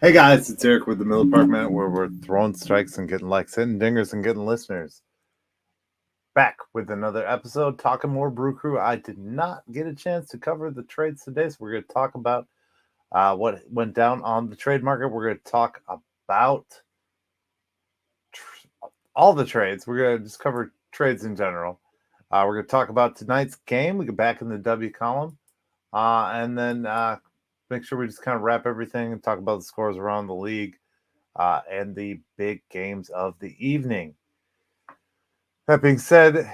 Hey guys, it's Eric with the Miller Park Minute, where we're throwing strikes and getting likes, hitting dingers and getting listeners. Back with another episode, talking more Brew Crew. I did not get a chance to cover the trades today, so we're going to talk about what went down on the trade market. We're going to talk about all the trades. We're going to just cover trades in general. We're going to talk about tonight's game. We get back in the W column, and then make sure we just kind of wrap everything and talk about the scores around the league. And the big games of the evening. That being said,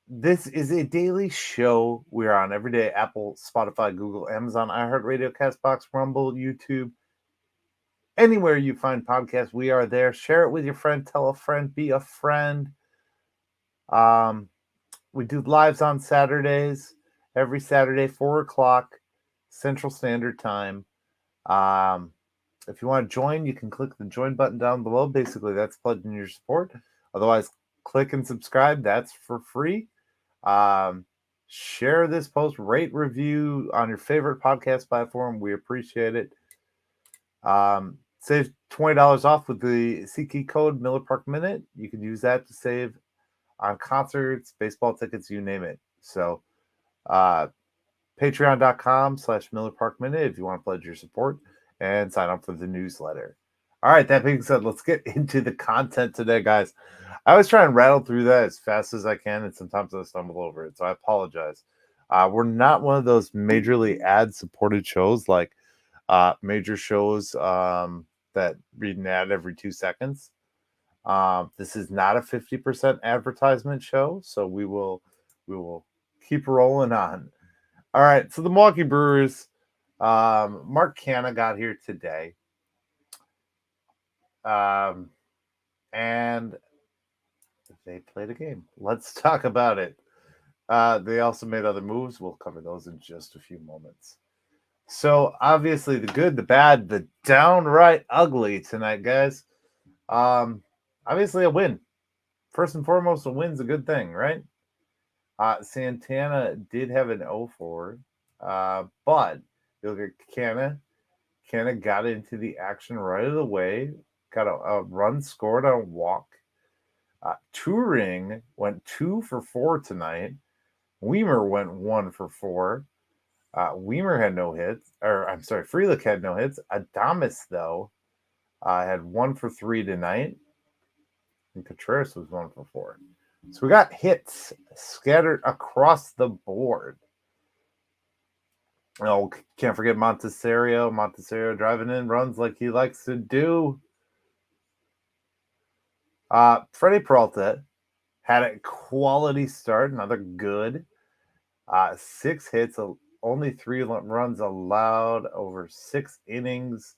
this is a daily show. We're on every day: Apple, Spotify, Google, Amazon, iHeartRadio, Castbox, Rumble, YouTube, anywhere you find podcasts. We are there. Share it with your friend. Tell a friend. Be a friend. Um, we do lives on Saturdays. Every Saturday, 4 o'clock Central Standard Time. If you want to join, you can click the join button down below. Basically, that's pledging your support. Otherwise, click and subscribe. That's for free. Share this post, rate, review on your favorite podcast platform. We appreciate it. Save $20 off with the SeatGeek code Miller Park Minute. You can use that to save on concerts, baseball tickets, you name it. So, patreon.com/Miller Park Minute if you want to pledge your support and sign up for the newsletter. All right, that being said, let's get into the content today, guys. I always try and rattle through that as fast as I can, and sometimes I stumble over it, so I apologize. We're not one of those majorly ad-supported shows like major shows that read an ad every 2 seconds. This is not a 50% advertisement show, so we will keep rolling on. All right, so the Milwaukee Brewers, Mark Canha got here today. And they played a game. Let's talk about it. They also made other moves. We'll cover those in just a few moments. So, obviously, the good, the bad, the downright ugly tonight, guys. Obviously, a win. First and foremost, a win's a good thing, right? Santana did have an 0-4, but you look at Canha. Canha got into the action right away. Got a run scored on a walk. Turing went 2-for-4 tonight. Weimer went 1-for-4. Weimer had no hits, or I'm sorry, Frelick had no hits. Adames, though, had 1-for-3 tonight. And Contreras was 1-for-4. So we got hits scattered across the board. Oh, can't forget Montecero. Montecero driving in runs like he likes to do. Freddie Peralta had a quality start, another good. 6 hits, only 3 runs allowed over 6 innings,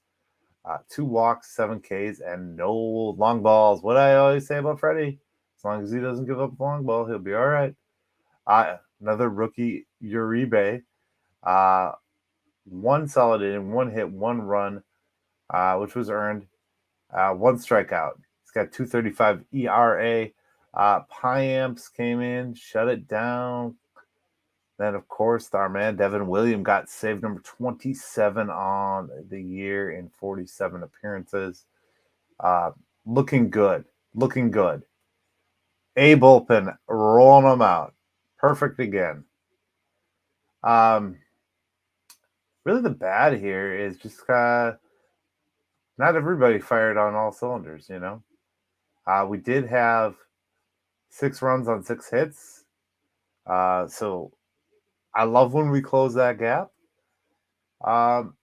2 walks, 7 Ks, and no long balls. What I always say about Freddie, as long as he doesn't give up a long ball, he'll be all right. Another rookie, Uribe, 1 solid inning, 1 hit, 1 run, which was earned, 1 strikeout. He's got 2.35 ERA. Piamps came in, shut it down. Then, of course, our man Devin Williams got save number 27 on the year in 47 appearances. Looking good. Looking good. A bullpen, rolling them out. Perfect again. Really the bad here is just not everybody fired on all cylinders, you know? We did have 6 runs on 6 hits. So I love when we close that gap.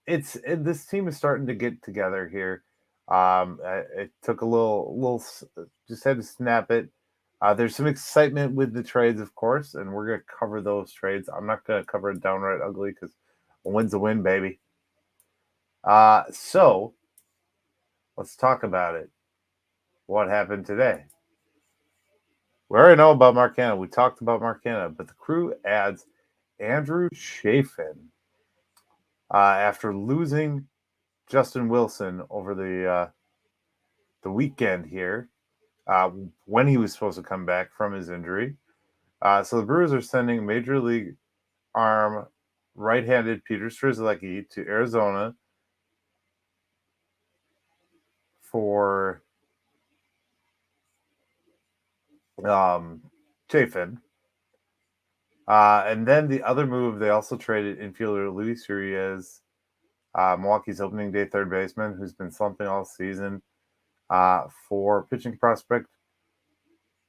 This team is starting to get together here. It took a little, just had to snap it. There's some excitement with the trades, of course, and we're gonna cover those trades. I'm not gonna cover it downright ugly because a win's a win, baby. So let's talk about it. What happened today? We already know about Mark Canha. We talked about Mark Canha, but the Crew adds Andrew Chafin after losing Justin Wilson over the weekend here when he was supposed to come back from his injury. So the Brewers are sending Major League arm right-handed Peter Strzelecki to Arizona for Chafin. And then the other move, they also traded infielder Luis Urias, Milwaukee's opening day third baseman, who's been slumping all season, for pitching prospect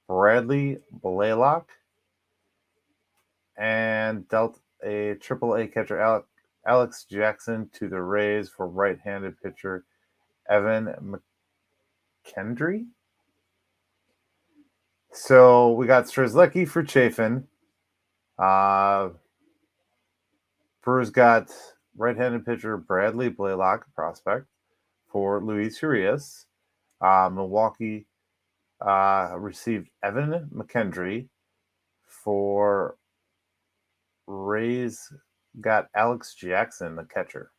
Bradley Blaylock, and dealt a AAA catcher Alex Jackson to the Rays for right-handed pitcher Evan McKendry. So we got Strzelecki for Chafin. Brewers got right-handed pitcher Bradley Blaylock, prospect, for Luis Urias. Milwaukee received Evan McKendry. For Rays, got Alex Jackson, the catcher.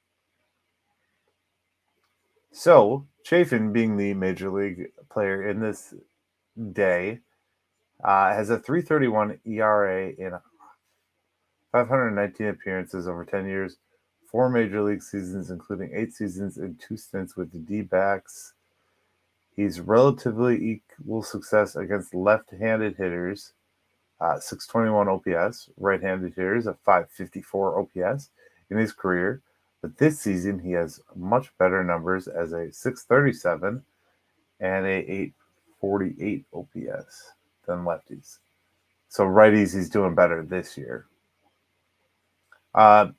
So Chafin, being the major league player in this day, has a 3.31 ERA in 519 appearances over 10 years, 4 major league seasons, including 8 seasons and 2 stints with the D-backs. He's relatively equal success against left-handed hitters, 621 OPS, right-handed hitters, a 554 OPS in his career. But this season, he has much better numbers as a 637 and a 848 OPS than lefties. So righties, he's doing better this year.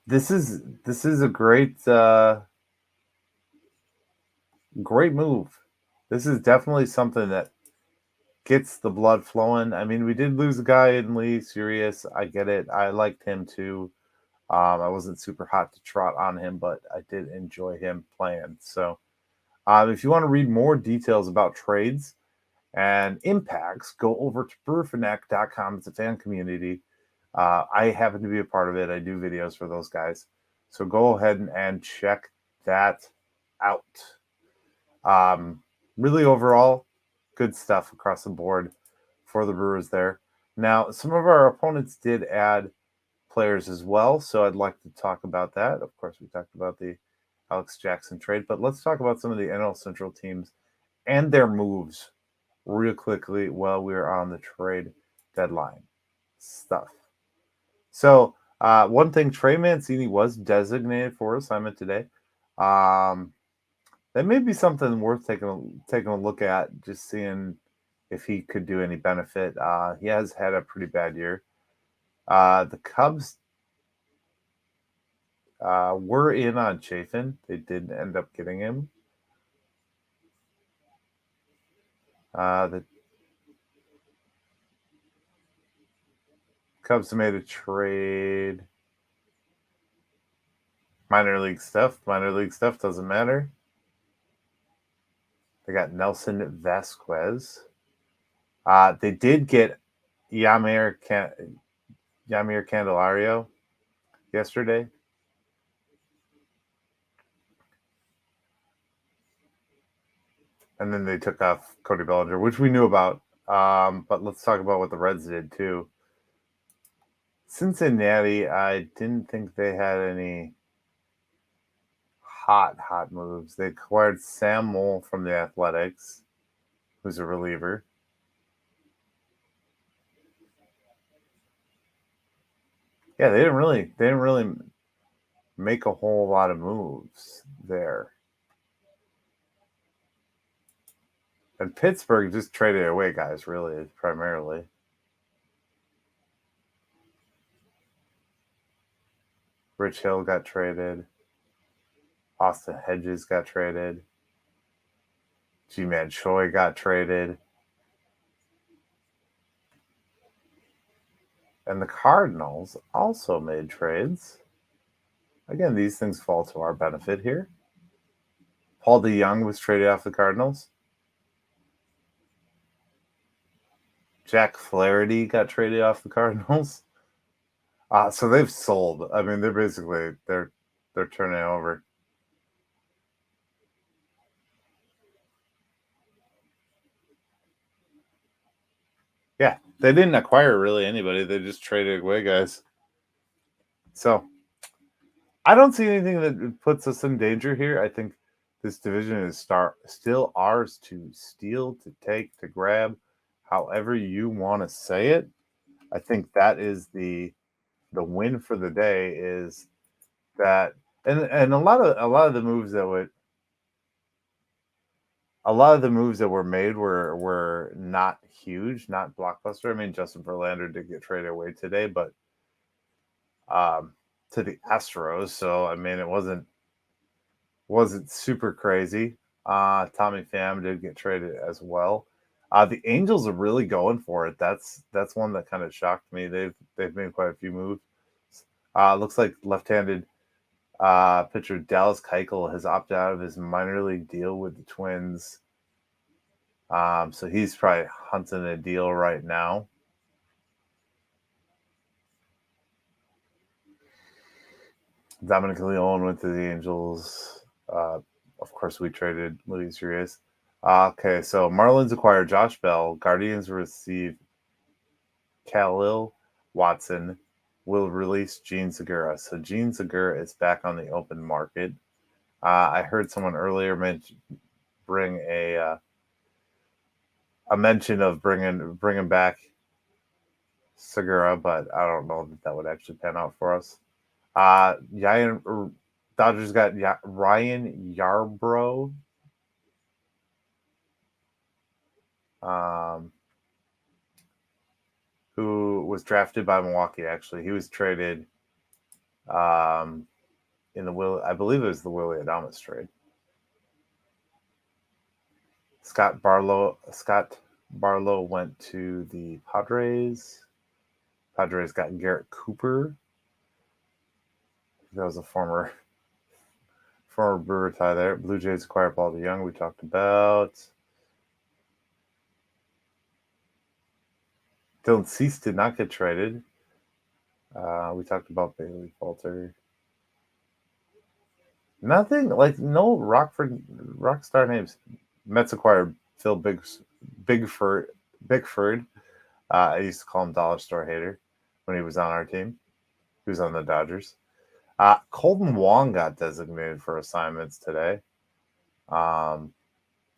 This is a great move. This is definitely something that gets the blood flowing. I mean, we did lose a guy in Luis Urias. I get it. I liked him too. I wasn't super hot to trot on him, but I did enjoy him playing. So if you want to read more details about trades and impacts, go over to brewerfanatic.com. It's a fan community. I happen to be a part of it. I do videos for those guys. So go ahead and check that out. Really overall, good stuff across the board for the Brewers there. Now, some of our opponents did add players as well, so I'd like to talk about that. Of course, we talked about the Alex Jackson trade, but let's talk about some of the NL Central teams and their moves real quickly while we're on the trade deadline stuff. So, one thing, Trey Mancini was designated for assignment today. That may be something worth taking a look at, just seeing if he could do any benefit. He has had a pretty bad year. The Cubs were in on Chafin. They did end up getting him. The Cubs made a trade. Minor league stuff doesn't matter. They got Nelson Vasquez. They did get Yamir Candelario yesterday. And then they took off Cody Bellinger, which we knew about. But let's talk about what the Reds did too. Cincinnati, I didn't think they had any hot moves. They acquired Sam Moll from the Athletics, who's a reliever. Yeah, they didn't really make a whole lot of moves there. And Pittsburgh just traded away guys, really, primarily. Rich Hill got traded. Austin Hedges got traded. G-Man Choi got traded. And the Cardinals also made trades. Again, these things fall to our benefit here. Paul DeYoung was traded off the Cardinals. Jack Flaherty got traded off the Cardinals. So they've sold. I mean, they're basically they're turning over. Yeah, they didn't acquire really anybody. They just traded away guys. So I don't see anything that puts us in danger here. I think This division is still ours to steal, to take, to grab, however you want to say it. I think that is the win for the day is that, and a lot of the moves that were made were not huge, not blockbuster. I mean, Justin Verlander did get traded away today, but to the Astros, so I mean, it wasn't super crazy. Tommy Pham did get traded as well. The Angels are really going for it. That's one that kind of shocked me. They've made quite a few moves. Looks like left-handed pitcher Dallas Keuchel has opted out of his minor league deal with the Twins. So he's probably hunting a deal right now. Dominic Leone went to the Angels. Of course, we traded Luis Urias. Okay, so Marlins acquired Josh Bell. Guardians receive Khalil Watson. Will release Gene Segura. So Gene Segura is back on the open market. I heard someone earlier bring a mention of bringing back Segura, but I don't know that would actually pan out for us. Dodgers got Ryan Yarbrough. Who was drafted by Milwaukee, actually. He was traded in I believe it was the Willie Adames trade. Scott Barlow went to the Padres. Padres got Garrett Cooper. That was a former Brewer tie there. Blue Jays acquired Paul DeYoung, we talked about. Dylan Cease did not get traded. We talked about Bailey Falter. Nothing, like no rock star names. Mets acquired Phil Bigford. I used to call him Dollar Store Hater when he was on our team. He was on the Dodgers. Colton Wong got designated for assignments today,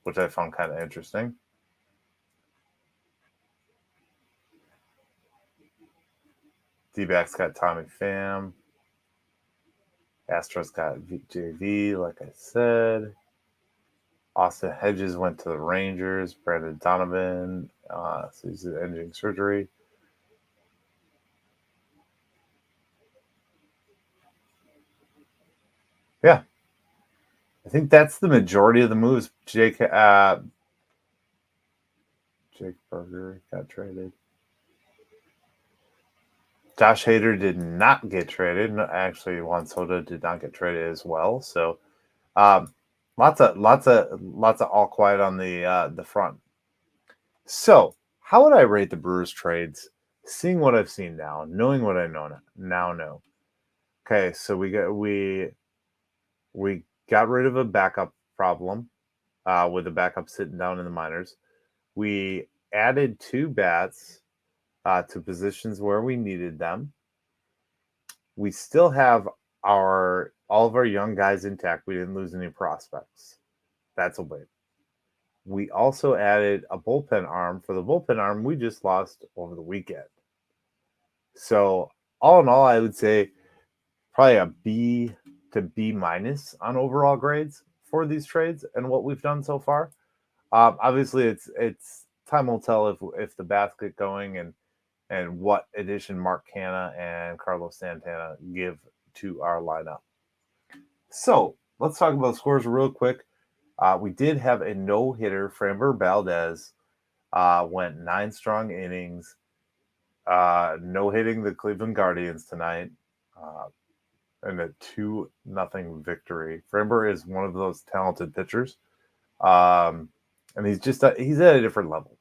which I found kind of interesting. D-backs got Tommy Pham. Astros got JV, like I said. Austin Hedges went to the Rangers. Brandon Donovan, so he's ending surgery. Yeah. I think that's the majority of the moves. Jake Burger got traded. Josh Hader did not get traded. Actually, Juan Soto did not get traded as well. So, lots of all quiet on the front. So, how would I rate the Brewers trades? Seeing what I've seen now, knowing what I know. Okay, so we got rid of a backup problem with the backup sitting down in the minors. We added 2 bats to positions where we needed them. We still have all of our young guys intact. We didn't lose any prospects. That's a win. We also added a bullpen arm. For the bullpen arm, we just lost over the weekend. So all in all, I would say probably a B to B minus on overall grades for these trades and what we've done so far. Obviously, it's time will tell if the bats get going and what addition Mark Canha and Carlos Santana give to our lineup. So let's talk about scores real quick. We did have a no-hitter. Framber Valdez went 9 strong innings, no-hitting the Cleveland Guardians tonight, and a 2-0 victory. Framber is one of those talented pitchers, and he's at a different level.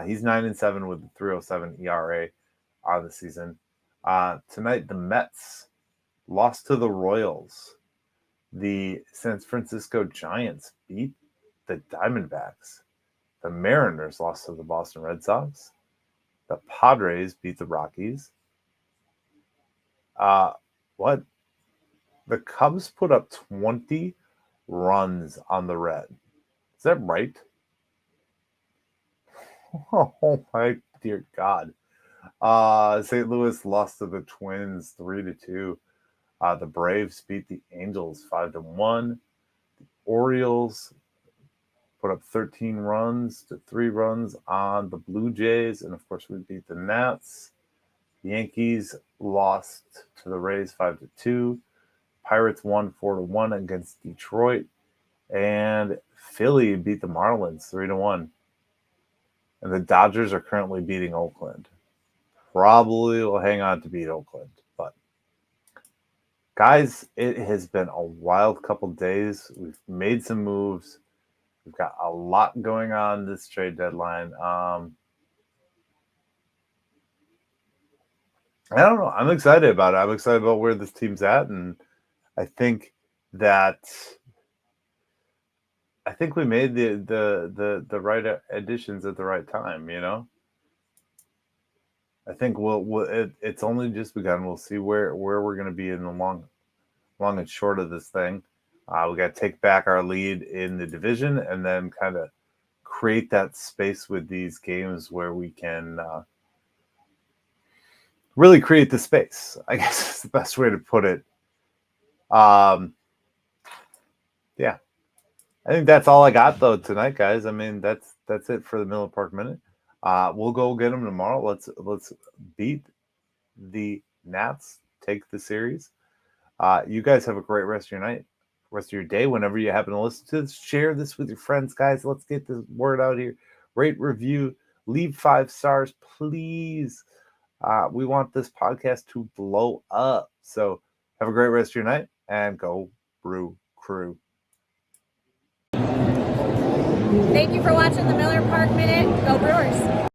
He's 9-7 with a 3.07 ERA on the season. Tonight, the Mets lost to the Royals. The San Francisco Giants beat the Diamondbacks. The Mariners lost to the Boston Red Sox. The Padres beat the Rockies. The Cubs put up 20 runs on the Red. Is that right? Oh my dear God. St. Louis lost to the Twins 3-2. The Braves beat the Angels 5-1. The Orioles put up 13 runs to 3 runs on the Blue Jays. And of course, we beat the Nats. The Yankees lost to the Rays 5-2. Pirates won 4-1 against Detroit. And Philly beat the Marlins 3-1. And the Dodgers are currently beating Oakland. Probably will hang on to beat Oakland. But guys, it has been a wild couple days. We've made some moves. We've got a lot going on this trade deadline. I don't know. I'm excited about it. I'm excited about where this team's at, and I think we made the right additions at the right time. You know, I think it's only just begun. We'll see where we're going to be in the long and short of this thing. We got to take back our lead in the division, and then kind of create that space with these games where we can really create the space, I guess is the best way to put it. Yeah, I think that's all I got though tonight, guys. I mean, that's it for the Miller Park Minute. We'll go get them tomorrow. Let's beat the Nats, take the series. You guys have a great rest of your night, rest of your day, whenever you happen to listen to this. Share this with your friends, guys. Let's get the word out here. Rate, review, leave 5 stars, please. We want this podcast to blow up. So have a great rest of your night, and go Brew Crew. Thank you for watching the Miller Park Minute. Go Brewers.